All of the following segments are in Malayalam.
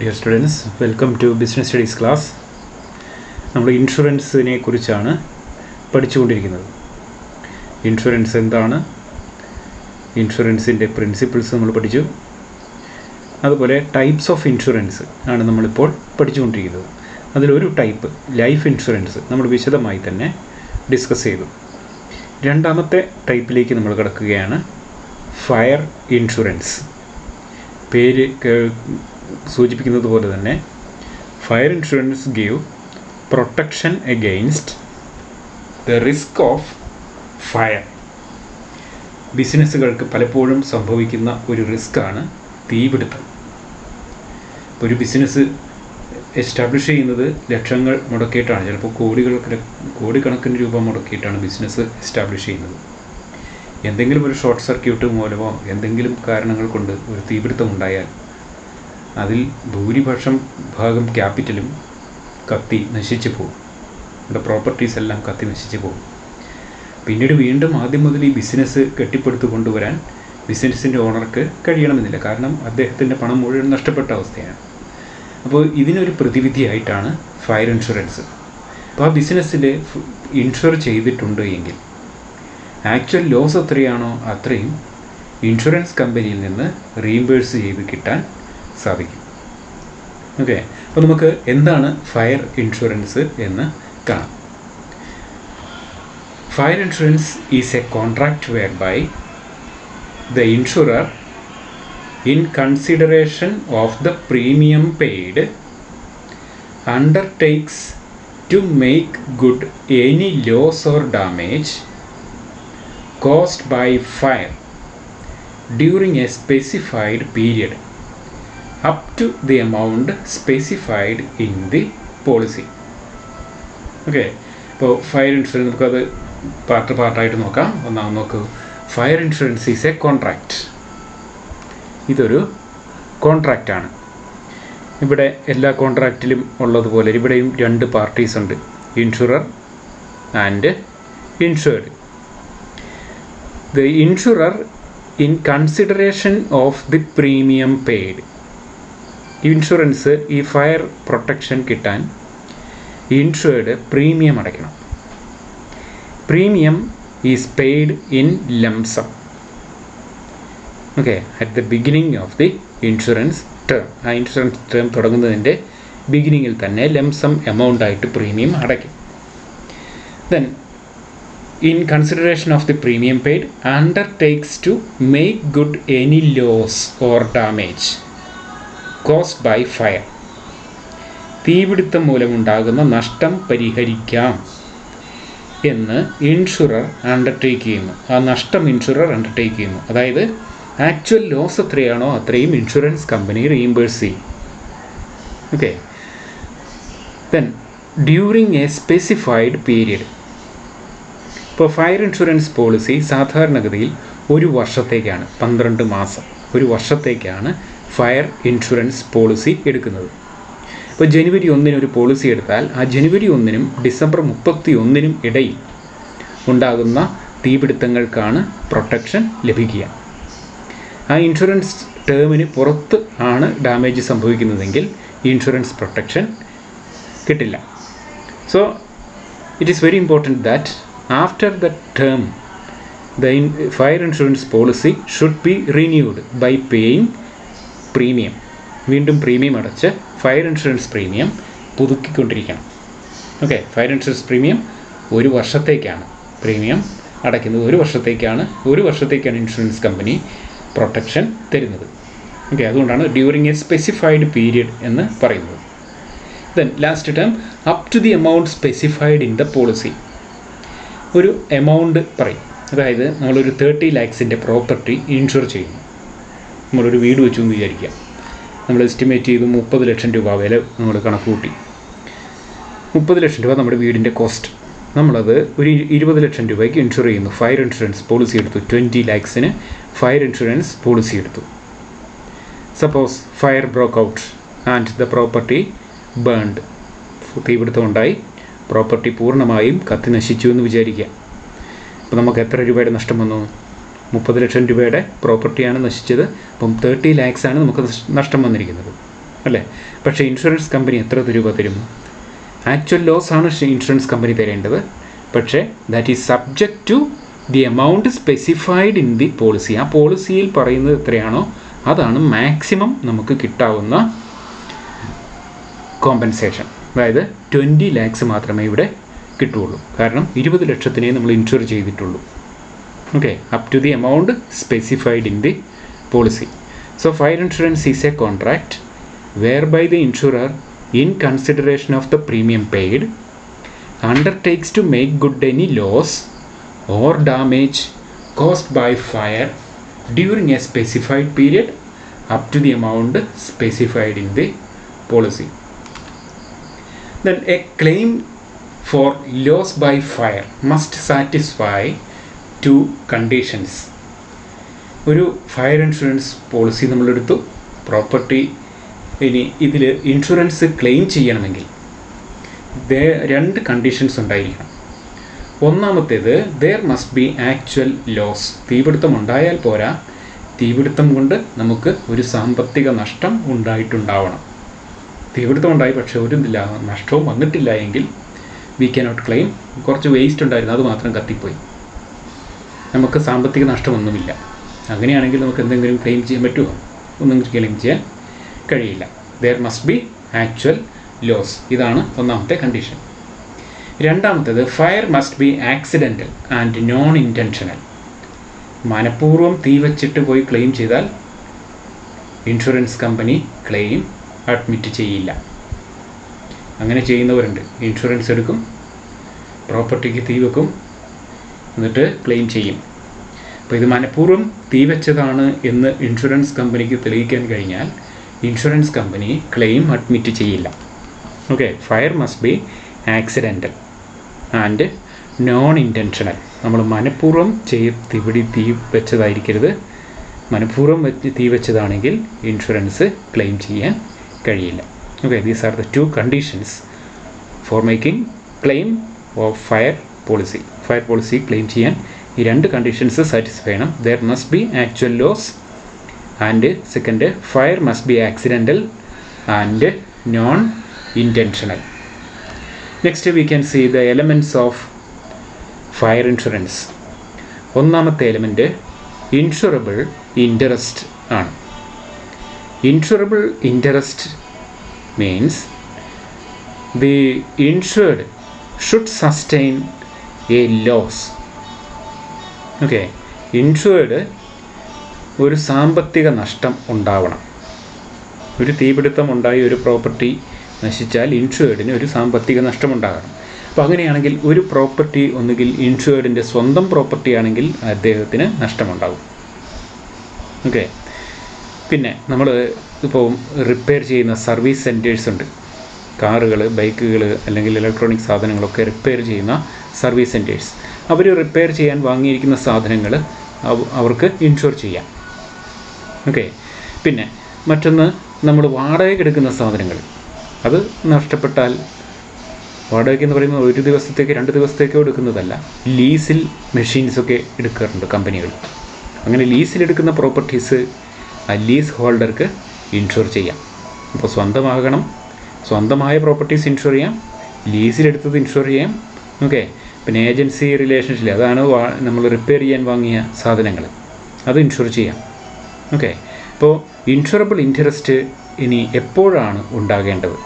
Dear students, welcome to Business Studies class. നമ്മൾ ഇൻഷുറൻസിനെ കുറിച്ചാണ് പഠിച്ചുകൊണ്ടിരിക്കുന്നത്. ഇൻഷുറൻസ് എന്താണ്, ഇൻഷുറൻസിൻ്റെ പ്രിൻസിപ്പിൾസ് നമ്മൾ പഠിച്ചു. അതുപോലെ ടൈപ്സ് ഓഫ് ഇൻഷുറൻസ് ആണ് നമ്മളിപ്പോൾ പഠിച്ചുകൊണ്ടിരിക്കുന്നത്. അതിലൊരു ടൈപ്പ് ലൈഫ് ഇൻഷുറൻസ് നമ്മൾ വിശദമായി തന്നെ ഡിസ്കസ് ചെയ്തു. രണ്ടാമത്തെ ടൈപ്പിലേക്ക് നമ്മൾ കിടക്കുകയാണ് ഫയർ ഇൻഷുറൻസ്. പേര് സൂചിപ്പിക്കുന്നത് പോലെ തന്നെ fire insurance give protection against the risk of fire. ബിസിനസ്സുകൾക്ക് പലപ്പോഴും സംഭവിക്കുന്ന ഒരു റിസ്ക്കാണ് തീപിടുത്തം. ഒരു ബിസിനസ് എസ്റ്റാബ്ലിഷ് ചെയ്യുന്നത് ലക്ഷങ്ങൾ മുടക്കിയിട്ടാണ്, ചിലപ്പോൾ കോടിക്കണക്കിന് രൂപ മുടക്കിയിട്ടാണ് ബിസിനസ് എസ്റ്റാബ്ലിഷ് ചെയ്യുന്നത്. എന്തെങ്കിലും ഒരു ഷോർട്ട് സർക്യൂട്ട് മൂലമോ എന്തെങ്കിലും കാരണങ്ങൾ കൊണ്ട് ഒരു തീപിടുത്തം ഉണ്ടായാൽ അതിൽ ഭൂരിപക്ഷം ഭാഗം ക്യാപിറ്റലും കത്തി നശിച്ചു പോകും, നമ്മുടെ പ്രോപ്പർട്ടീസ് എല്ലാം കത്തി നശിച്ചു പോകും. പിന്നീട് വീണ്ടും ആദ്യം മുതൽ ഈ ബിസിനസ് കെട്ടിപ്പടുത്തു കൊണ്ടുവരാൻ ബിസിനസ്സിൻ്റെ ഓണർക്ക് കഴിയണമെന്നില്ല, കാരണം അദ്ദേഹത്തിൻ്റെ പണം മുഴുവൻ നഷ്ടപ്പെട്ട അവസ്ഥയാണ്. അപ്പോൾ ഇതിനൊരു പ്രതിവിധിയായിട്ടാണ് ഫയർ ഇൻഷുറൻസ്. അപ്പോൾ ആ ബിസിനസ്സിൽ ഇൻഷുർ ചെയ്തിട്ടുണ്ട് എങ്കിൽ ആക്ച്വൽ ലോസ് എത്രയാണോ അത്രയും ഇൻഷുറൻസ് കമ്പനിയിൽ നിന്ന് റീഇംബേഴ്സ് ചെയ്ത് കിട്ടാൻ സാധിക്കും. ഓക്കെ, അപ്പോൾ നമുക്ക് എന്താണ് ഫയർ ഇൻഷുറൻസ് എന്ന് കാണാം. Fire insurance is a contract whereby the insurer in consideration of the premium paid undertakes to make good any loss or damage caused by fire during a specified period up to the amount specified in the policy. Okay, അപ്പോൾ ഫയർ ഇൻഷുറൻസ് നമുക്കത് പാർട്ടായിട്ട് നോക്കാം. ഒന്നാമത് നോക്കൂ, fire insurance is a contract. ഇതൊരു കോൺട്രാക്റ്റാണ്. ഇവിടെ എല്ലാ കോൺട്രാക്റ്റിലും ഉള്ളതുപോലെ ഇവിടെയും രണ്ട് പാർട്ടീസ് ഉണ്ട്, insurer and insured. The insurer in consideration of the premium paid. Insurance ഈ ഫയർ പ്രൊട്ടക്ഷൻ കിട്ടാൻ ഇൻഷുർഡ് പ്രീമിയം അടയ്ക്കണം. Premium is paid in lump sum. Okay, at the beginning of the insurance term. ആ ഇൻഷുറൻസ് ടേം തുടങ്ങുന്നതിൻ്റെ ബിഗിനിങ്ങിൽ തന്നെ ലംസം എമൗണ്ട് ആയിട്ട് പ്രീമിയം അടയ്ക്കും. Then in consideration of the premium paid undertakes to make good any loss or damage caused by fire. തീപിടുത്തം മൂലമുണ്ടാകുന്ന നഷ്ടം പരിഹരിക്കാം എന്ന് ഇൻഷുറർ അണ്ടർടേക്ക് ചെയ്യുന്നു. ആ നഷ്ടം ഇൻഷുറർ അണ്ടർടേക്ക് ചെയ്യുന്നു. അതായത് ആക്ച്വൽ ലോസ് എത്രയാണോ അത്രയും ഇൻഷുറൻസ് കമ്പനി റീഇംബേഴ്സ് ചെയ്യും. Okay, then during a specified period. ഇപ്പോൾ ഫയർ ഇൻഷുറൻസ് പോളിസി സാധാരണഗതിയിൽ ഒരു വർഷത്തേക്കാണ്, 12 മാസം, ഒരു വർഷത്തേക്കാണ് ഫയർ ഇൻഷുറൻസ് പോളിസി എടുക്കുന്നത്. ഇപ്പോൾ ജനുവരി 1 ഒരു പോളിസി എടുത്താൽ ആ ജനുവരി 1 ഡിസംബർ 31 ഇടയിൽ ഉണ്ടാകുന്ന തീപിടുത്തങ്ങൾക്കാണ് പ്രൊട്ടക്ഷൻ ലഭിക്കുക. ആ ഇൻഷുറൻസ് ടേമിന് പുറത്ത് ആണ് ഡാമേജ് സംഭവിക്കുന്നതെങ്കിൽ ഇൻഷുറൻസ് പ്രൊട്ടക്ഷൻ കിട്ടില്ല. So it is very important that after the term the fire insurance policy should be renewed by paying premium. വീണ്ടും പ്രീമിയം അടച്ച് ഫയർ ഇൻഷുറൻസ് പ്രീമിയം പുതുക്കിക്കൊണ്ടിരിക്കണം. ഓക്കെ, ഫയർ ഇൻഷുറൻസ് പ്രീമിയം ഒരു വർഷത്തേക്കാണ് പ്രീമിയം അടയ്ക്കുന്നത്. ഒരു വർഷത്തേക്കാണ് ഇൻഷുറൻസ് കമ്പനി പ്രൊട്ടക്ഷൻ തരുന്നത്. ഓക്കെ, അതുകൊണ്ടാണ് ഡ്യൂറിങ് എ സ്പെസിഫൈഡ് പീരിയഡ് എന്ന് പറയുന്നത്. Then last term up to the amount specified in the policy. ഒരു എമൗണ്ട് പറയും, അതായത് നമ്മളൊരു 30 lakhs പ്രോപ്പർട്ടി ഇൻഷുർ ചെയ്യുന്നു. നമ്മളൊരു വീട് വെച്ചു എന്ന് വിചാരിക്കുക. നമ്മൾ എസ്റ്റിമേറ്റ് ചെയ്തു 30 ലക്ഷം രൂപ വില നമ്മൾ കണക്ക് കൂട്ടി. 30 ലക്ഷം രൂപ നമ്മുടെ വീടിൻ്റെ കോസ്റ്റ്. നമ്മളത് ഒരു 20 ലക്ഷം രൂപയ്ക്ക് ഇൻഷുർ ചെയ്യുന്നു. ഫയർ ഇൻഷുറൻസ് പോളിസി എടുത്തു. 20 lakhs ഫയർ ഇൻഷുറൻസ് പോളിസി എടുത്തു. Suppose fire broke out and the property burned. തീപിടുത്തം ഉണ്ടായി, പ്രോപ്പർട്ടി പൂർണ്ണമായും കത്തി നശിച്ചു എന്ന് വിചാരിക്കുക. അപ്പോൾ നമുക്ക് എത്ര രൂപയുടെ നഷ്ടം വന്നു? 30 ലക്ഷം രൂപയുടെ പ്രോപ്പർട്ടിയാണ് നശിച്ചത്. അപ്പം 30 lakhs ആണ് നമുക്ക് നഷ്ടം വന്നിരിക്കുന്നത്. അല്ലേ? പക്ഷേ ഇൻഷുറൻസ് കമ്പനി എത്ര രൂപ തരും? ആക്ച്വൽ ലോസ് ആണ് ഇൻഷുറൻസ് കമ്പനി തരേണ്ടത്. പക്ഷേ that is subject to the amount specified in the policy. ആ പോളിസിയിൽ പറയുന്നത് എത്രയാണോ അതാണ് മാക്സിമം നമുക്ക് കിട്ടാവുന്ന കോമ്പൻസേഷൻ. അതായത് 20 lakhs മാത്രമേ ഇവിടെ കിട്ടുകയുള്ളൂ. കാരണം 20 ലക്ഷത്തിനെ നമ്മൾ ഇൻഷുർ ചെയ്തിട്ടുള്ളൂ. Okay, up to the amount specified in the policy. So fire insurance is a contract whereby the insurer, in consideration of the premium paid, undertakes to make good any loss or damage caused by fire during a specified period up to the amount specified in the policy. Then a claim for loss by fire must satisfy two conditions. ഒരു ഫയർ ഇൻഷുറൻസ് പോളിസി നമ്മളെടുത്തു, പ്രോപ്പർട്ടി ഇനി ഇതിൽ ഇൻഷുറൻസ് ക്ലെയിം ചെയ്യണമെങ്കിൽ 2 കണ്ടീഷൻസ് ഉണ്ടായിരിക്കണം. ഒന്നാമത്തേത്, there must be actual loss. തീപിടുത്തം ഉണ്ടായാൽ പോരാ, തീപിടുത്തം കൊണ്ട് നമുക്ക് ഒരു സാമ്പത്തിക നഷ്ടം ഉണ്ടായിട്ടുണ്ടാവണം. തീപിടുത്തം ഉണ്ടായി പക്ഷേ ഒരു നഷ്ടവും വന്നിട്ടില്ല എങ്കിൽ വി കനോട്ട് ക്ലെയിം. കുറച്ച് വേസ്റ്റ് ഉണ്ടായിരുന്നു, അത് മാത്രം കത്തിപ്പോയി, നമുക്ക് സാമ്പത്തിക നഷ്ടമൊന്നുമില്ല. അങ്ങനെയാണെങ്കിൽ നമുക്ക് എന്തെങ്കിലും ക്ലെയിം ചെയ്യാൻ പറ്റുമോ? ഒന്നും ക്ലെയിം ചെയ്യാൻ കഴിയില്ല. There must be actual loss. ഇതാണ് ഒന്നാമത്തെ കണ്ടീഷൻ. രണ്ടാമത്തേത്, fire must be accidental and non intentional. മനഃപൂർവ്വം തീ വച്ചിട്ട് പോയി ക്ലെയിം ചെയ്താൽ ഇൻഷുറൻസ് കമ്പനി ക്ലെയിം അഡ്മിറ്റ് ചെയ്യില്ല. അങ്ങനെ ചെയ്യുന്നവരുണ്ട്. ഇൻഷുറൻസ് എടുക്കും, പ്രോപ്പർട്ടിക്ക് തീ വെക്കും, എന്നിട്ട് ക്ലെയിം ചെയ്യും. അപ്പോൾ ഇത് മനഃപൂർവ്വം തീ വെച്ചതാണ് എന്ന് ഇൻഷുറൻസ് കമ്പനിക്ക് തെളിയിക്കാൻ കഴിഞ്ഞാൽ ഇൻഷുറൻസ് കമ്പനി ക്ലെയിം അഡ്മിറ്റ് ചെയ്യില്ല. Okay, fire must be accidental and non intentional. നമ്മൾ മനഃപൂർവ്വം തീ വെച്ചതായിരിക്കരുത്. മനഃപൂർവ്വം തീ വെച്ചതാണെങ്കിൽ ഇൻഷുറൻസ് ക്ലെയിം ചെയ്യാൻ കഴിയില്ല. Okay, these are the 2 conditions for making claim of fire policy. Fire policy claim ചെയ്യാൻ ഈ 2 കണ്ടീഷൻസ് സാറ്റിസ്ഫൈ ചെയ്യണം. There must be actual loss and second, fire must be accidental and non-intentional. Next we can see the elements of fire insurance. ഒന്നാമത്തെ എലമെൻറ്റ് ഇൻഷുറബിൾ ഇൻട്രസ്റ്റ് ആണ്. Insurable interest means the insured should sustain a loss. Okay, insured ഒരു സാമ്പത്തിക നഷ്ടം ഉണ്ടാവണം. ഒരു തീപിടുത്തം ഉണ്ടായി ഒരു പ്രോപ്പർട്ടി നശിച്ചാൽ ഇൻഷുവേർഡിന് ഒരു സാമ്പത്തിക നഷ്ടം ഉണ്ടാകണം. അപ്പോൾ അങ്ങനെയാണെങ്കിൽ ഒരു പ്രോപ്പർട്ടി ഒന്നുകിൽ ഇൻഷുവേർഡിൻ്റെ സ്വന്തം പ്രോപ്പർട്ടി ആണെങ്കിൽ അദ്ദേഹത്തിന് നഷ്ടമുണ്ടാകും. ഓക്കെ, പിന്നെ നമ്മൾ ഇപ്പോൾ റിപ്പയർ ചെയ്യുന്ന സർവീസ് സെൻറ്റേഴ്സ് ഉണ്ട്. കാറുകൾ, ബൈക്കുകൾ അല്ലെങ്കിൽ ഇലക്ട്രോണിക് സാധനങ്ങളൊക്കെ റിപ്പയർ ചെയ്യുന്ന സർവീസ് സെൻറ്റേഴ്സ്. അവർ റിപ്പയർ ചെയ്യാൻ വാങ്ങിയിരിക്കുന്ന സാധനങ്ങൾ അവർക്ക് ഇൻഷുർ ചെയ്യാം. ഓക്കെ, പിന്നെ മറ്റൊന്ന്, നമ്മൾ വാടകയ്ക്ക് എടുക്കുന്ന സാധനങ്ങൾ, അത് നഷ്ടപ്പെട്ടാൽ, വാടകയ്ക്ക് എന്ന് പറയുമ്പോൾ 1 ദിവസത്തേക്ക് 2 ദിവസത്തേക്കോ എടുക്കുന്നതല്ല, ലീസിൽ മെഷീൻസൊക്കെ എടുക്കാറുണ്ട് കമ്പനികൾ. അങ്ങനെ ലീസിലെടുക്കുന്ന പ്രോപ്പർട്ടീസ് ആ ലീസ് ഹോൾഡർക്ക് ഇൻഷുർ ചെയ്യാം. അപ്പോൾ സ്വന്തമായ പ്രോപ്പർട്ടീസ് ഇൻഷുർ ചെയ്യാം, ലീസിലെടുത്തത് ഇൻഷുർ ചെയ്യാം. ഓക്കെ, പിന്നെ ഏജൻസി റിലേഷൻഷിപ്പ്, അതാണ് നമ്മൾ റിപ്പയർ ചെയ്യാൻ വാങ്ങിയ സാധനങ്ങൾ, അത് ഇൻഷുർ ചെയ്യാം. ഓക്കെ, അപ്പോൾ ഇൻഷുറബിൾ ഇൻട്രസ്റ്റ് ഇനി എപ്പോഴാണ് ഉണ്ടാകേണ്ടത്?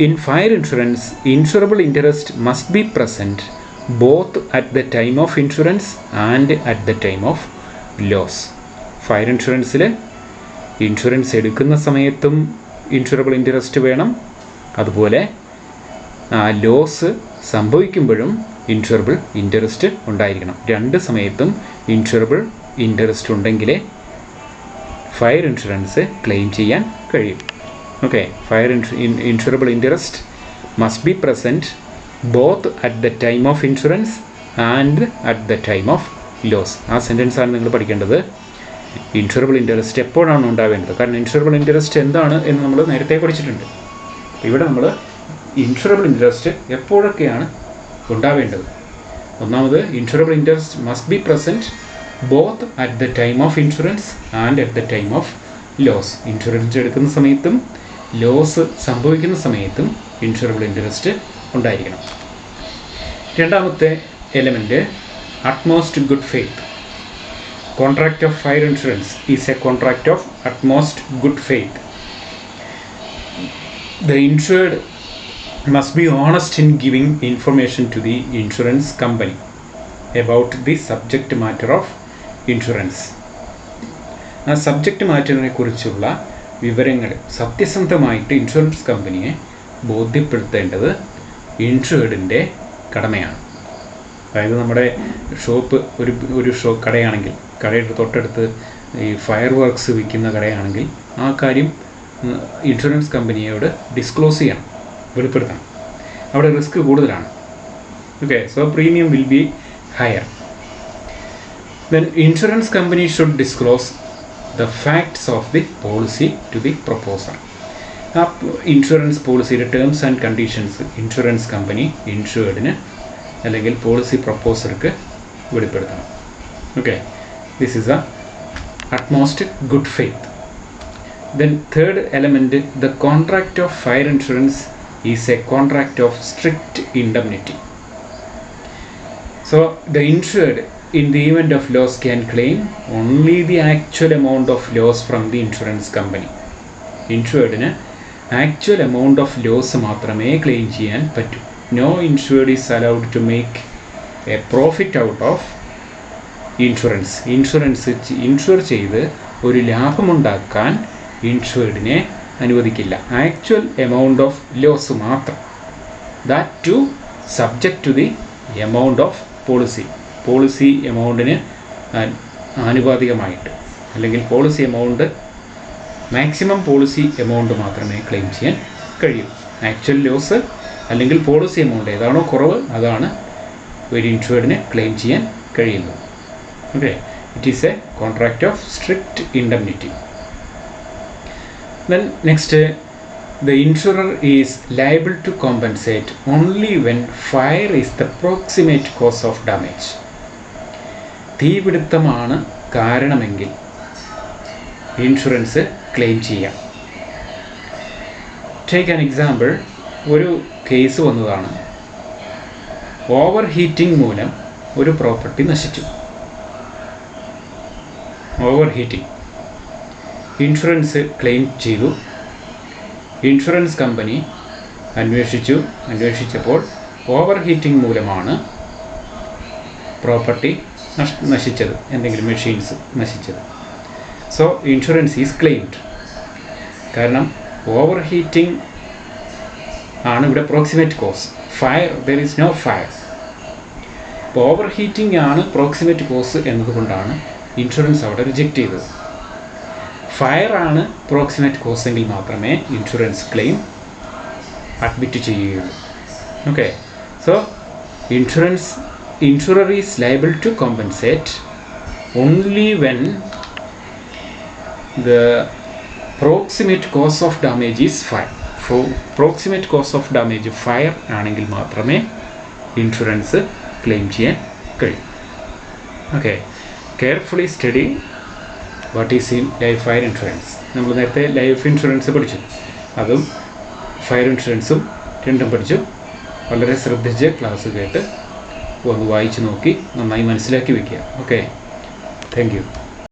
In fire insurance, insurable interest must be present both at the time of insurance and at the time of loss. ഫയർ ഇൻഷുറൻസിൽ ഇൻഷുറൻസ് എടുക്കുന്ന സമയത്തും ഇൻഷുറബിൾ ഇൻട്രസ്റ്റ് വേണം, അതുപോലെ ലോസ് സംഭവിക്കുമ്പോഴും ഇൻഷുറബിൾ ഇൻട്രസ്റ്റ് ഉണ്ടായിരിക്കണം. 2 സമയത്തും ഇൻഷുറബിൾ ഇൻട്രസ്റ്റ് ഉണ്ടെങ്കിലേ ഫയർ ഇൻഷുറൻസ് ക്ലെയിം ചെയ്യാൻ കഴിയും. Okay, fire insurable interest must be present both at the time of insurance and at the time of loss. ആ സെൻറ്റൻസാണ് നിങ്ങൾ പഠിക്കേണ്ടത്. ഇൻഷുറബിൾ ഇൻട്രസ്റ്റ് എപ്പോഴാണ് ഉണ്ടാവേണ്ടത്? കാരണം ഇൻഷുറബിൾ ഇൻട്രസ്റ്റ് എന്താണ് എന്ന് നമ്മൾ നേരത്തെ പഠിച്ചിട്ടുണ്ട്. ഇവിടെ നമ്മൾ ഇൻഷുറബിൾ ഇൻട്രസ്റ്റ് എപ്പോഴൊക്കെയാണ് ഉണ്ടാവേണ്ടത്? ഒന്നാമത്, insurable interest must be present both at the time of insurance and at the time of loss. Insurance എടുക്കുന്ന സമയത്തും ലോസ് സംഭവിക്കുന്ന സമയത്തും ഇൻഷുറബിൾ ഇൻട്രസ്റ്റ് ഉണ്ടായിരിക്കണം. രണ്ടാമത്തെ element utmost good faith. Contract of fire insurance is a contract of utmost good faith. The insured must be honest in giving information to the insurance company about the subject matter of insurance. ആ സബ്ജക്റ്റ് മാറ്ററിനെ കുറിച്ചുള്ള വിവരങ്ങൾ സത്യസന്ധമായിട്ട് ഇൻഷുറൻസ് കമ്പനിയെ ബോധ്യപ്പെടുത്തേണ്ടത് ഇൻഷുർഡിൻ്റെ കടമയാണ്. അതായത് നമ്മുടെ ഷോപ്പ് ഒരു കടയാണെങ്കിൽ, കടയുടെ തൊട്ടടുത്ത് ഈ ഫയർ വർക്ക്സ് വിൽക്കുന്ന കടയാണെങ്കിൽ ആ കാര്യം ഇൻഷുറൻസ് കമ്പനിയോട് ഡിസ്ക്ലോസ് ചെയ്യണം, വെളിപ്പെടുത്തണം. അവിടെ റിസ്ക് കൂടുതലാണ്. Okay, so premium will be higher. Then insurance company should disclose the facts of the policy to the proposer. ആ ഇൻഷുറൻസ് പോളിസിയുടെ terms and conditions insurance company ഇൻഷുർഡിന് അല്ലെങ്കിൽ പോളിസി പ്രൊപ്പോസർക്ക് വെളിപ്പെടുത്തണം. Okay, this is a utmost good faith. Then third element, the contract of fire insurance is a contract of strict indemnity. So the insured in the event of loss can claim only the actual amount of loss from the insurance company. ഇൻഷുർഡിന് ആക്ച്വൽ എമൗണ്ട് ഓഫ് ലോസ് മാത്രമേ ക്ലെയിം ചെയ്യാൻ പറ്റൂ. No insured is allowed to make a profit out of insurance. Insure ചെയ്ത് ഒരു ലാഭമുണ്ടാക്കാൻ ഇൻഷുർഡിനെ അനുവദിക്കില്ല. ആക്ച്വൽ എമൗണ്ട് ഓഫ് ലോസ് മാത്രം. That to subject to the amount of policy എമൗണ്ടിന് ആനുപാതികമായിട്ട്, അല്ലെങ്കിൽ policy amount maximum policy amount മാത്രമേ ക്ലെയിം ചെയ്യാൻ കഴിയൂ. ആക്ച്വൽ ലോസ് അല്ലെങ്കിൽ പോളിസി എമൗണ്ട് ഏതാണോ കുറവ് അതാണ് ഒരു ഇൻഷുർഡിന് ക്ലെയിം ചെയ്യാൻ കഴിയുന്നത്. Okay, it is a contract of strict indemnity. Then next, the insurer is liable to compensate only when fire is the proximate cause of damage. തീപിടുത്തമാണ് കാരണമെങ്കിൽ ഇൻഷുറൻസ് ക്ലെയിം ചെയ്യാം. Take an example. ഒരു കേസ് വന്നതാണ്. ഓവർ ഹീറ്റിംഗ് മൂലം ഒരു പ്രോപ്പർട്ടി നശിച്ചു. ഓവർ ഹീറ്റിംഗ് ഇൻഷുറൻസ് ക്ലെയിം ചെയ്തു. ഇൻഷുറൻസ് കമ്പനി അന്വേഷിച്ചപ്പോൾ ഓവർ ഹീറ്റിംഗ് മൂലമാണ് പ്രോപ്പർട്ടി നശിച്ചത്, എന്തെങ്കിലും മെഷീൻസ് നശിച്ചത്. So insurance is claimed. കാരണം ഓവർ ഹീറ്റിംഗ് ആണ് ഇവിടെ proximate cause. Fire, there is no fire. ഇപ്പോൾ ഓവർ ഹീറ്റിംഗ് ആണ് പ്രോക്സിമേറ്റ് കോസ് എന്നതുകൊണ്ടാണ് ഇൻഷുറൻസ് അവിടെ റിജക്റ്റ് ചെയ്തത്. ഫയറാണ് പ്രോക്സിമേറ്റ് കോസെങ്കിൽ മാത്രമേ ഇൻഷുറൻസ് ക്ലെയിം അഡ്മിറ്റ് ചെയ്യുകയുള്ളൂ. Okay, so insurer is liable to compensate only when the proximate cause of damage is fire. Proximate cause of damage fire ആണെങ്കിൽ മാത്രമേ ഇൻഷുറൻസ് ക്ലെയിം ചെയ്യാൻ കഴിയും. Okay, carefully study what is in life fire insurance. നമ്മൾ നേരത്തെ ലൈഫ് ഇൻഷുറൻസ് പഠിച്ചു, അതും ഫയർ ഇൻഷുറൻസും രണ്ടും പഠിച്ചു. വളരെ ശ്രദ്ധിച്ച് ക്ലാസ് കേട്ട് ഒന്ന് വായിച്ച് നോക്കി നന്നായി മനസ്സിലാക്കി വയ്ക്കുക. Okay, thank you.